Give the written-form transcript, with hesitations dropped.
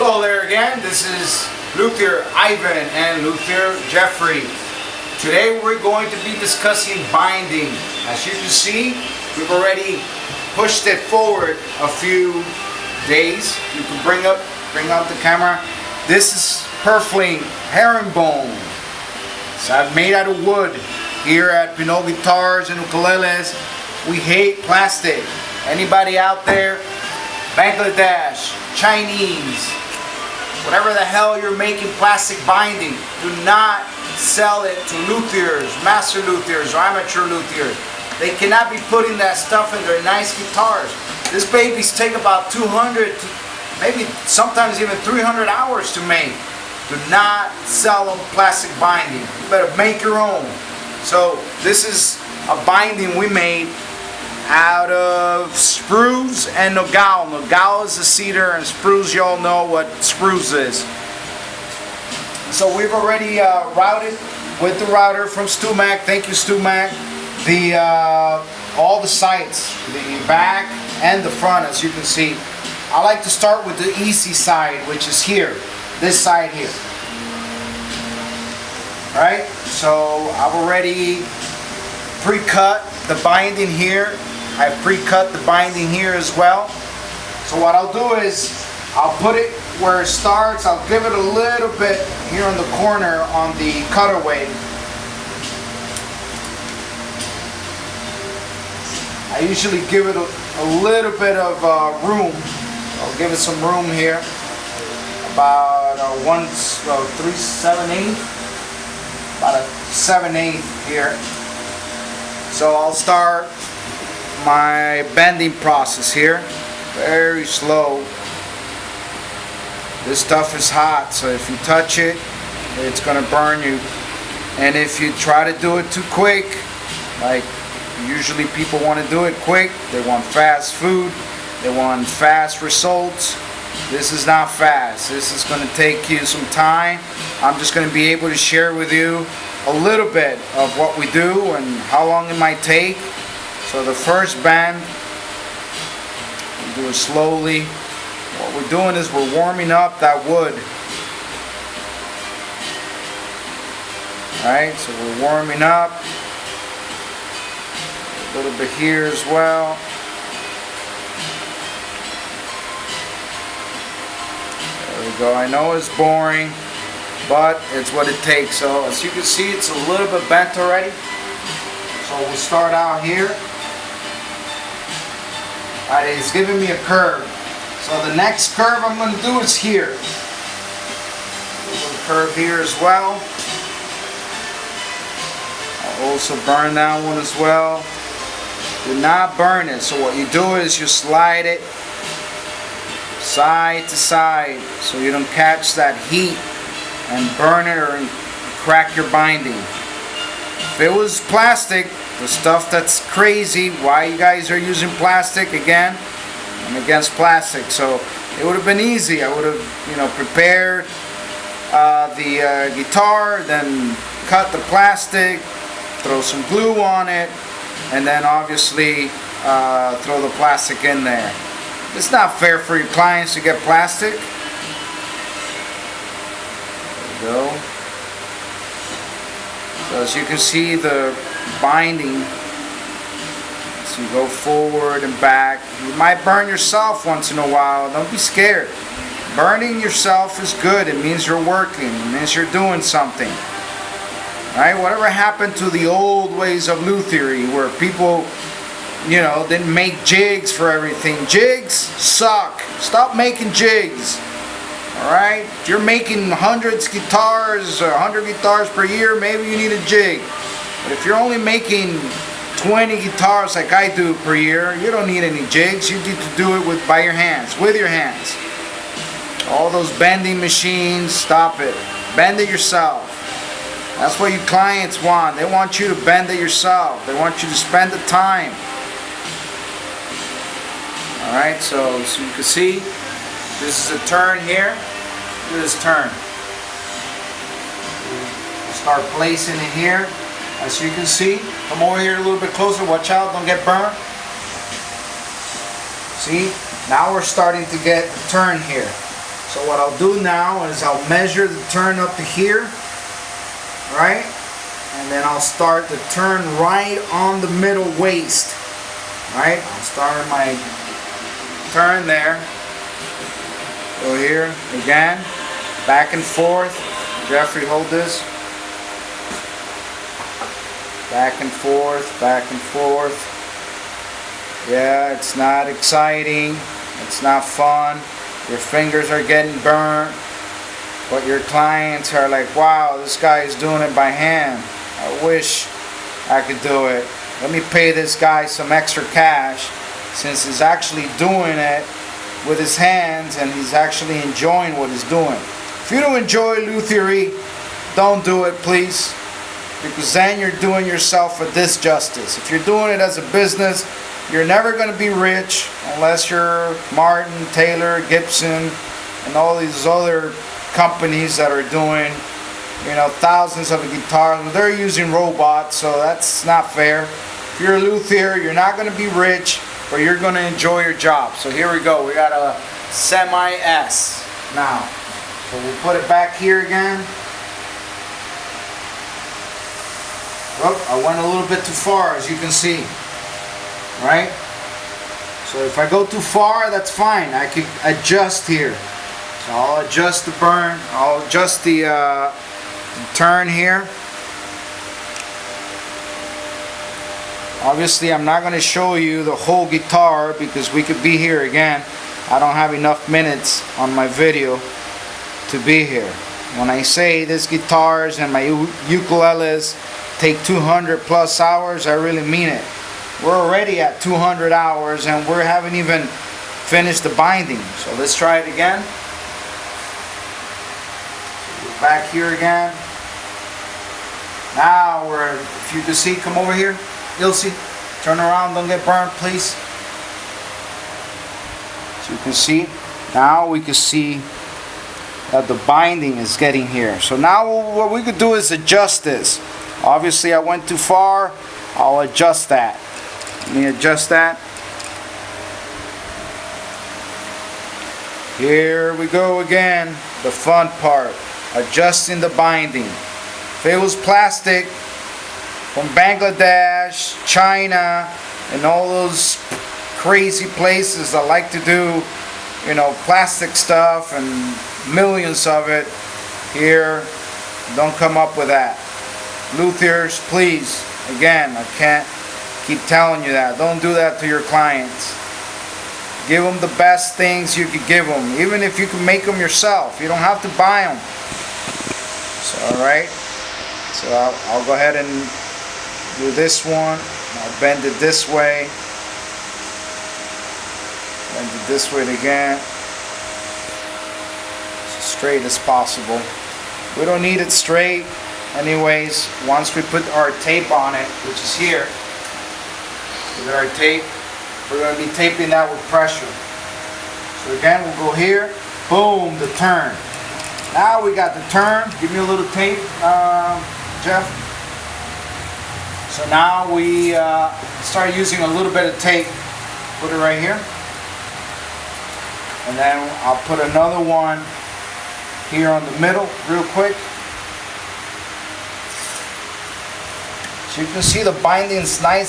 Hello there again, this is Luthier Ivan and Luthier Jeffrey. Today we're going to be discussing binding. As you can see, we've already pushed it forward a few days. You can bring out the camera. This is purfling herringbone. It's made out of wood. Here at Pinot Guitars and Ukuleles, we hate plastic. Anybody out there, Bangladesh, Chinese, whatever the hell you're making plastic binding, do not sell it to luthiers, master luthiers, or amateur luthiers. They cannot be putting that stuff in their nice guitars. These babies take about 200 to maybe sometimes even 300 hours to make. Do not sell them plastic binding. You better make your own. So this is a binding we made out of spruce and nogal. Nogal is a cedar, and spruce, you all know what spruce is. So we've already routed with the router from StewMac. Thank you, StewMac. All the sides, the back and the front, as you can see. I like to start with the easy side, which is here, this side here. Right? So I've already pre-cut the binding here. I've pre-cut the binding here as well. So what I'll do is I'll put it where it starts. I'll give it a little bit here on the corner on the cutaway. I usually give it a little bit of room. I'll give it some room here. About 3/7/8. About a 7/8 here. So I'll start my bending process here, very slow. This stuff is hot, so if you touch it, it's gonna burn you. And if you try to do it too quick, like usually people want to do it quick, they want fast food, they want fast results. This is not fast. This is going to take you some time. I'm just going to be able to share with you a little bit of what we do and how long it might take. So the first bend, we do it slowly. What we're doing is we're warming up that wood. Alright, so we're warming up. A little bit here as well. There we go. I know it's boring, but it's what it takes. So as you can see, it's a little bit bent already. So we'll start out here. Alright, it's giving me a curve. So the next curve I'm going to do is here. A little curve here as well. I'll also burn that one as well. Do not burn it. So what you do is you slide it side to side so you don't catch that heat and burn it or crack your binding. If it was plastic, the stuff that's crazy, why you guys are using plastic again, I'm against plastic. So it would have been easy. I would have, prepared the guitar, then cut the plastic, throw some glue on it, and then obviously throw the plastic in there. It's not fair for your clients to get plastic. There we go. So as you can see, the binding, as you go forward and back, you might burn yourself once in a while. Don't be scared. Burning yourself is good. It means you're working. It means you're doing something. Right? Whatever happened to the old ways of luthiery where people, didn't make jigs for everything? Jigs suck. Stop making jigs. Alright? If you're making hundreds guitars, 100 guitars per year, maybe you need a jig. But if you're only making 20 guitars like I do per year, you don't need any jigs. You need to do it by your hands, with your hands. All those bending machines, stop it. Bend it yourself. That's what your clients want. They want you to bend it yourself. They want you to spend the time. Alright, so you can see, this is a turn here. Look at this turn. Start placing it here. As you can see, come over here a little bit closer. Watch out, don't get burned. See, now we're starting to get a turn here. So what I'll do now is I'll measure the turn up to here, right? And then I'll start the turn right on the middle waist, right? I'll start my turn there. Go here again, back and forth. Jeffrey, hold this. Back and forth, back and forth. Yeah, it's not exciting. It's not fun. Your fingers are getting burnt. But your clients are like, wow, this guy is doing it by hand. I wish I could do it. Let me pay this guy some extra cash since he's actually doing it with his hands and he's actually enjoying what he's doing. If you don't enjoy luthiery, don't do it, please, because then you're doing yourself a disjustice. If you're doing it as a business, you're never going to be rich unless you're Martin, Taylor, Gibson, and all these other companies that are doing, you know, thousands of guitars. They're using robots, so that's not fair. If you're a luthier, you're not going to be rich, but you're going to enjoy your job. So here we go. We got a semi-S now. So we'll put it back here again. Oh, I went a little bit too far, as you can see. Right? So if I go too far, that's fine. I can adjust here. So I'll adjust the burn. I'll adjust the turn here. Obviously, I'm not going to show you the whole guitar because we could be here again. I don't have enough minutes on my video to be here. When I say this guitars and my ukuleles take 200 plus hours, I really mean it. We're already at 200 hours and we haven't even finished the binding. So let's try it again. We're back here again. Now we're, if you can see, come over here. Ilse, turn around, don't get burned, please. So you can see, now we can see that the binding is getting here. So now what we could do is adjust this. Obviously I went too far, I'll adjust that. Let me adjust that. Here we go again, the fun part, adjusting the binding. If it was plastic from Bangladesh, China, and all those crazy places that like to do, you know, plastic stuff and millions of it, here, don't come up with that. Luthiers, please, again, I can't keep telling you that. Don't do that to your clients. Give them the best things you could give them, even if you can make them yourself. You don't have to buy them. So, alright, so I'll go ahead and do this one. I'll bend it this way. Bend it this way again. As straight as possible. We don't need it straight anyways. Once we put our tape on it, which is here, with our tape, we're going to be taping that with pressure. So again, we'll go here, boom, the turn. Now we got the turn. Give me a little tape, Jeff. So now we start using a little bit of tape. Put it right here. And then I'll put another one here on the middle real quick. So you can see the binding's nice.